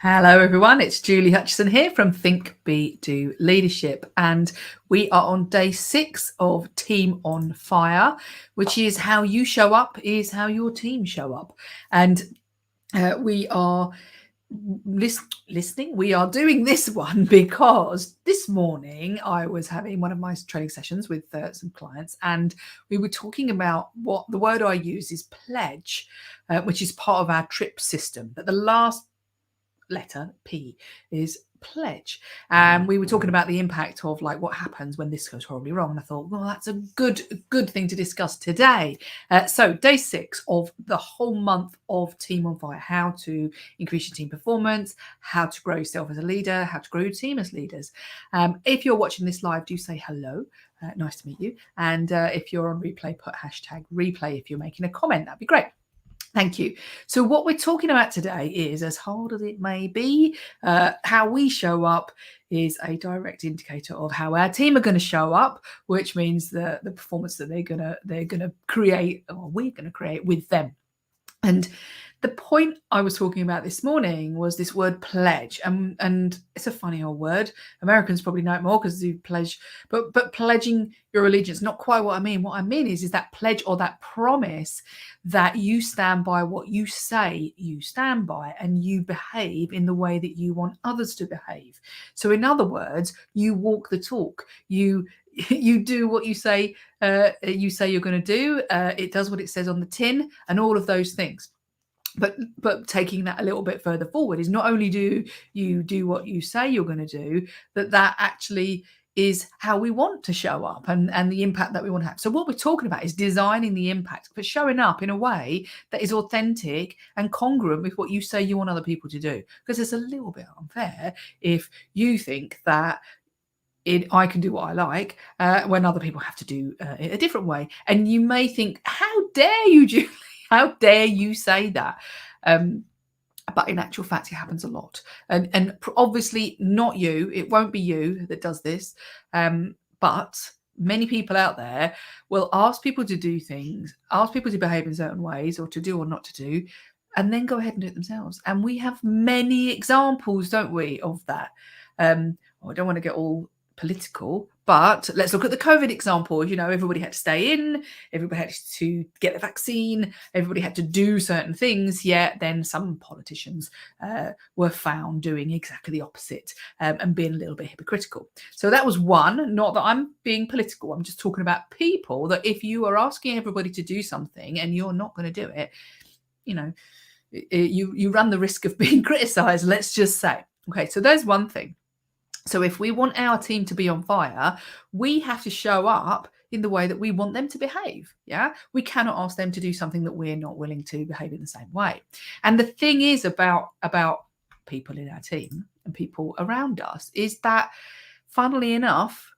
Hello, everyone. It's Julie Hutchison here from Think, Be, Do Leadership. And we are on day 6 of Team on Fire, which is how you show up is how your team show up. And we are listening. We are doing this one because this morning I was having one of my training sessions with some clients, and we were talking about what the word I use is pledge, which is part of our TRIP system. But the last letter P is pledge, and we were talking about the impact of like what happens when this goes horribly wrong, and I thought, well, that's a good thing to discuss today. So day 6 of the whole month of Team on Fire: how to increase your team performance, how to grow yourself as a leader, how to grow your team as leaders. If you're watching this live, do say hello. Nice to meet you. And if you're on replay, put hashtag replay if you're making a comment. That'd be great. Thank you. So what we're talking about today is, as hard as it may be, how we show up is a direct indicator of how our team are going to show up, which means the performance that they're gonna create, or we're going to create with them. And the point I was talking about this morning was this word pledge, and it's a funny old word. Americans probably know it more because you pledge, but pledging your allegiance, not quite what I mean. What I mean is that pledge or that promise that you stand by what you say you stand by, and you behave in the way that you want others to behave. So in other words, you walk the talk. You do what you say you're going to do. It does what it says on the tin, and all of those things. But taking that a little bit further forward is not only do you do what you say you're going to do, that actually is how we want to show up, and the impact that we want to have. So what we're talking about is designing the impact, but showing up in a way that is authentic and congruent with what you say you want other people to do. Because it's a little bit unfair if you think that I can do what I like when other people have to do it a different way. And you may think, how dare you, Julie? How dare you say that? But in actual fact, it happens a lot. And obviously not you. It won't be you that does this. But many people out there will ask people to do things, ask people to behave in certain ways, or to do or not to do, and then go ahead and do it themselves. And we have many examples, don't we, of that? I don't want to get all political, but let's look at the COVID example. Everybody had to stay in, everybody had to get the vaccine, everybody had to do certain things, yet then some politicians were found doing exactly the opposite, and being a little bit hypocritical. So that was one. Not that I'm being political, I'm just talking about people, that if you are asking everybody to do something and you're not going to do it, you run the risk of being criticized, let's just say. Okay, so there's one thing. So if we want our team to be on fire, we have to show up in the way that we want them to behave. Yeah, we cannot ask them to do something that we're not willing to behave in the same way. And the thing is about people in our team and people around us is that, funnily enough,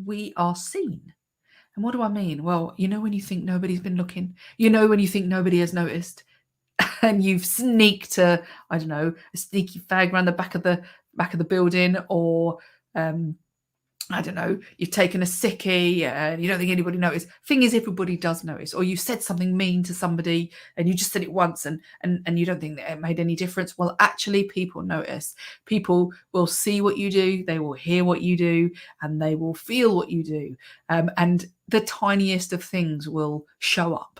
we are seen. And what do I mean? Well, when you think nobody's been looking, when you think nobody has noticed, and you've sneaked a sneaky fag around the back of the building, or I don't know, you've taken a sickie and you don't think anybody noticed. Thing is, everybody does notice. Or you said something mean to somebody and you just said it once and you don't think that it made any difference. Well, actually, people notice. People will see what you do, they will hear what you do, and they will feel what you do. And the tiniest of things will show up.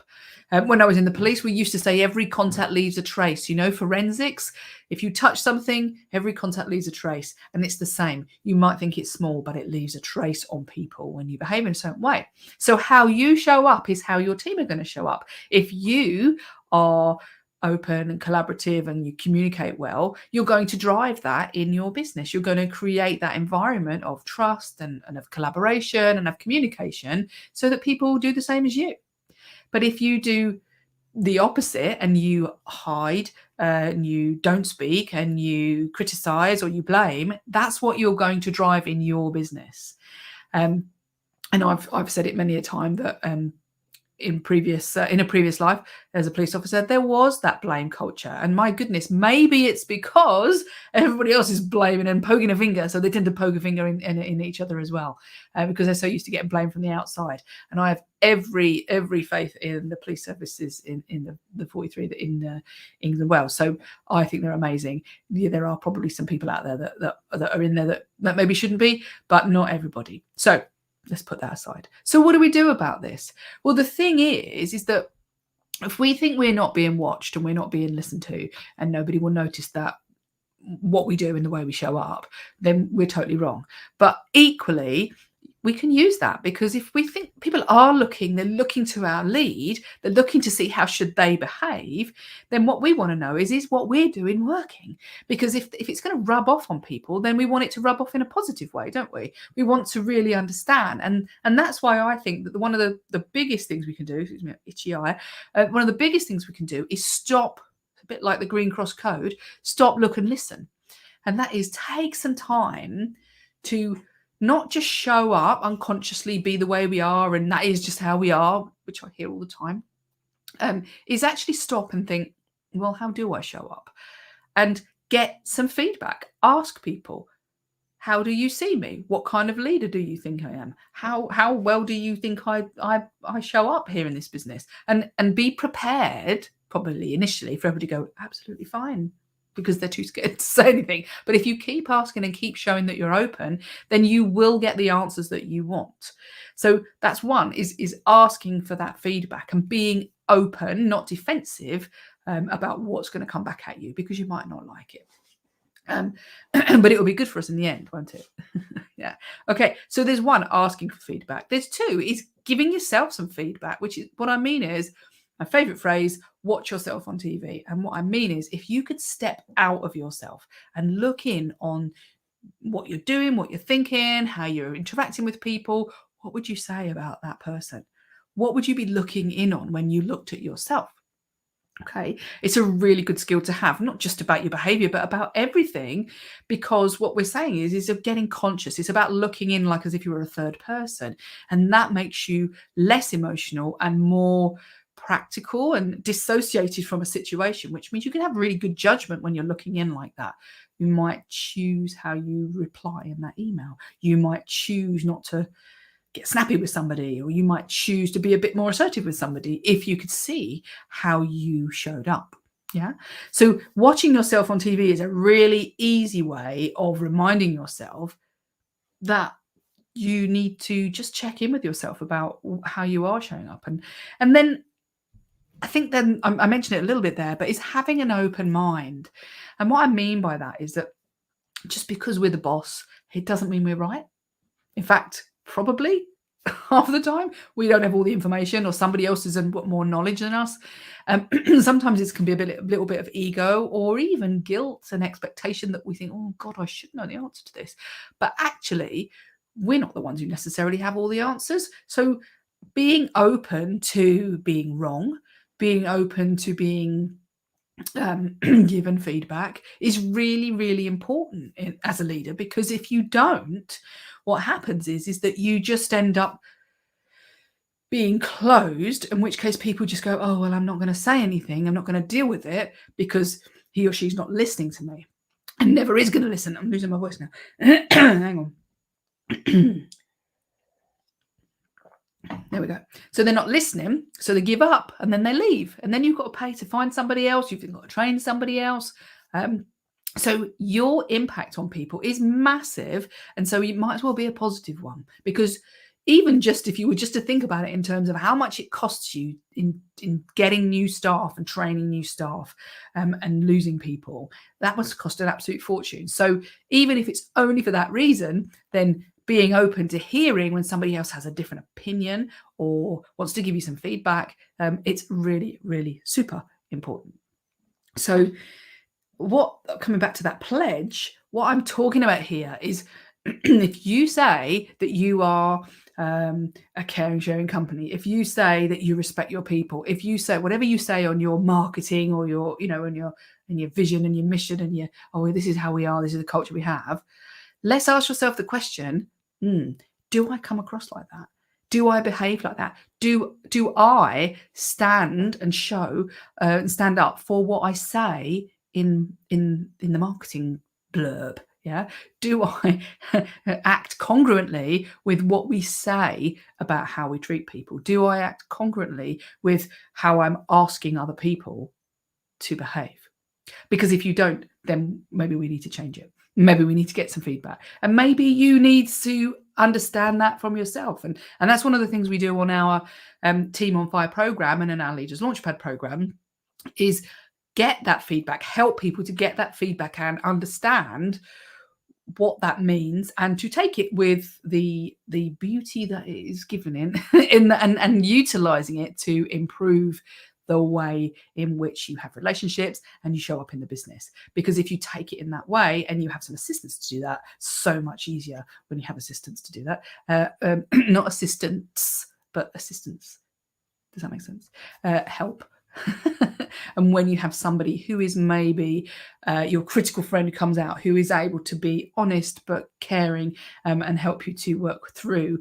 When I was in the police, we used to say every contact leaves a trace. Forensics, if you touch something, every contact leaves a trace. And it's the same. You might think it's small, but it leaves a trace on people when you behave in a certain way. So how you show up is how your team are going to show up. If you are open and collaborative and you communicate well, you're going to drive that in your business. You're going to create that environment of trust and of collaboration and of communication so that people will do the same as you. But if you do the opposite and you hide and you don't speak and you criticize or you blame, that's what you're going to drive in your business. And I've said it many a time that in a previous life as a police officer, there was that blame culture, and my goodness, maybe it's because everybody else is blaming and poking a finger, so they tend to poke a finger in each other as well, because they're so used to getting blamed from the outside. And I have every faith in the police services in the 43 that in England and Wales. So I think they're amazing. Yeah, there are probably some people out there that are in there that maybe shouldn't be, but not everybody. So let's put that aside. So what do we do about this? Well, the thing is that if we think we're not being watched and we're not being listened to and nobody will notice that what we do and the way we show up, then we're totally wrong. But equally, we can use that, because if we think people are looking, they're looking to our lead, they're looking to see how should they behave, then what we want to know is what we're doing working? Because if it's going to rub off on people, then we want it to rub off in a positive way, don't we? We want to really understand. And that's why I think that one of the biggest things we can do, excuse me, itchy eye, one of the biggest things we can do is stop, a bit like the Green Cross Code, stop, look and listen. And that is take some time to not just show up unconsciously, be the way we are, and that is just how we are, which I hear all the time, is actually stop and think, well, how do I show up? And get some feedback. Ask people, how do you see me? What kind of leader do you think I am? How well do you think I show up here in this business? And be prepared, probably initially, for everybody to go, absolutely fine, because they're too scared to say anything. But if you keep asking and keep showing that you're open, then you will get the answers that you want. So that's one, is asking for that feedback and being open, not defensive, about what's going to come back at you, because you might not like it. But it will be good for us in the end, won't it? Yeah. Okay. So there's one, asking for feedback. There's two, is giving yourself some feedback, which is what I mean is, my favorite phrase, watch yourself on TV. And what I mean is, if you could step out of yourself and look in on what you're doing, what you're thinking, how you're interacting with people, what would you say about that person? What would you be looking in on when you looked at yourself? Okay, it's a really good skill to have, not just about your behavior, but about everything, because what we're saying is of getting conscious. It's about looking in like as if you were a third person, and that makes you less emotional and more practical and dissociated from a situation, which means you can have really good judgment when you're looking in like that. You might choose how you reply in that email. You might choose not to get snappy with somebody, or you might choose to be a bit more assertive with somebody if you could see how you showed up. Yeah. So watching yourself on TV is a really easy way of reminding yourself that you need to just check in with yourself about how you are showing up. And then I think then I mentioned it a little bit there, but it's having an open mind. And what I mean by that is that just because we're the boss, it doesn't mean we're right. In fact, probably half the time we don't have all the information, or somebody else has got more knowledge than us. Sometimes it can be a little bit of ego, or even guilt and expectation that we think, oh God, I should know the answer to this. But actually, we're not the ones who necessarily have all the answers. So being open to being wrong, being open to being given feedback is really, really important as a leader, because if you don't, what happens is that you just end up being closed, in which case people just go, oh, well, I'm not going to say anything. I'm not going to deal with it because he or she's not listening to me, and never is going to listen. I'm losing my voice now. Hang on. There we go. So they're not listening, so they give up, and then they leave, and then you've got to pay to find somebody else. You've got to train somebody else. So your impact on people is massive, and so it might as well be a positive one, because even just if you were just to think about it in terms of how much it costs you in getting new staff and training new staff, and losing people, that must cost an absolute fortune. So even if it's only for that reason, then being open to hearing when somebody else has a different opinion or wants to give you some feedback, it's really, really super important. So coming back to that pledge, what I'm talking about here is if you say that you are a caring, sharing company, if you say that you respect your people, if you say whatever you say on your marketing or your, and your vision and your mission and your, oh, this is how we are, this is the culture we have, let's ask yourself the question, do I come across like that? Do I behave like that? Do I stand and show and stand up for what I say in the marketing blurb? Yeah. Do I act congruently with what we say about how we treat people? Do I act congruently with how I'm asking other people to behave? Because if you don't, then maybe we need to change it. Maybe we need to get some feedback. And maybe you need to understand that from yourself. And that's one of the things we do on our Team on Fire program and in our Leaders Launchpad program is get that feedback, help people to get that feedback and understand what that means, and to take it with the beauty that it is given in and utilizing it to improve the way in which you have relationships and you show up in the business. Because if you take it in that way and you have some assistants to do that, so much easier when you have assistants to do that. Not assistants, but assistants. Does that make sense? Help. And when you have somebody who is maybe your critical friend who comes out, who is able to be honest but caring and help you to work through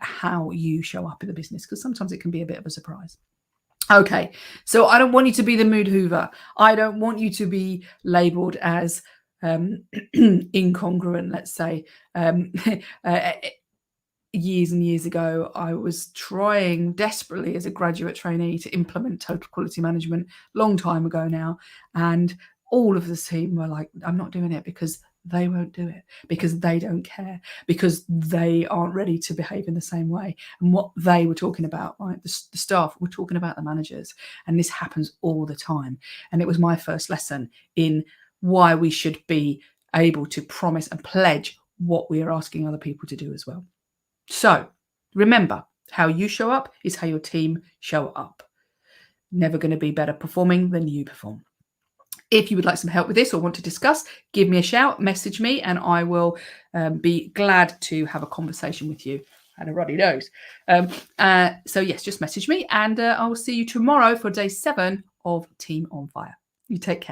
how you show up in the business, because sometimes it can be a bit of a surprise. Okay, so I don't want you to be the mood hoover. I don't want you to be labeled as incongruent, let's say. Years and years ago, I was trying desperately as a graduate trainee to implement total quality management, long time ago now. And all of the team were like, I'm not doing it because they won't do it, because they don't care, because they aren't ready to behave in the same way. And what they were talking about, right, the staff were talking about the managers. And this happens all the time. And it was my first lesson in why we should be able to promise and pledge what we are asking other people to do as well. So remember, how you show up is how your team show up. Never going to be better performing than you perform. If you would like some help with this or want to discuss, give me a shout, message me, and I will be glad to have a conversation with you. And a ruddy nose. So yes, just message me, and I will see you tomorrow for day 7 of Team on Fire. You take care.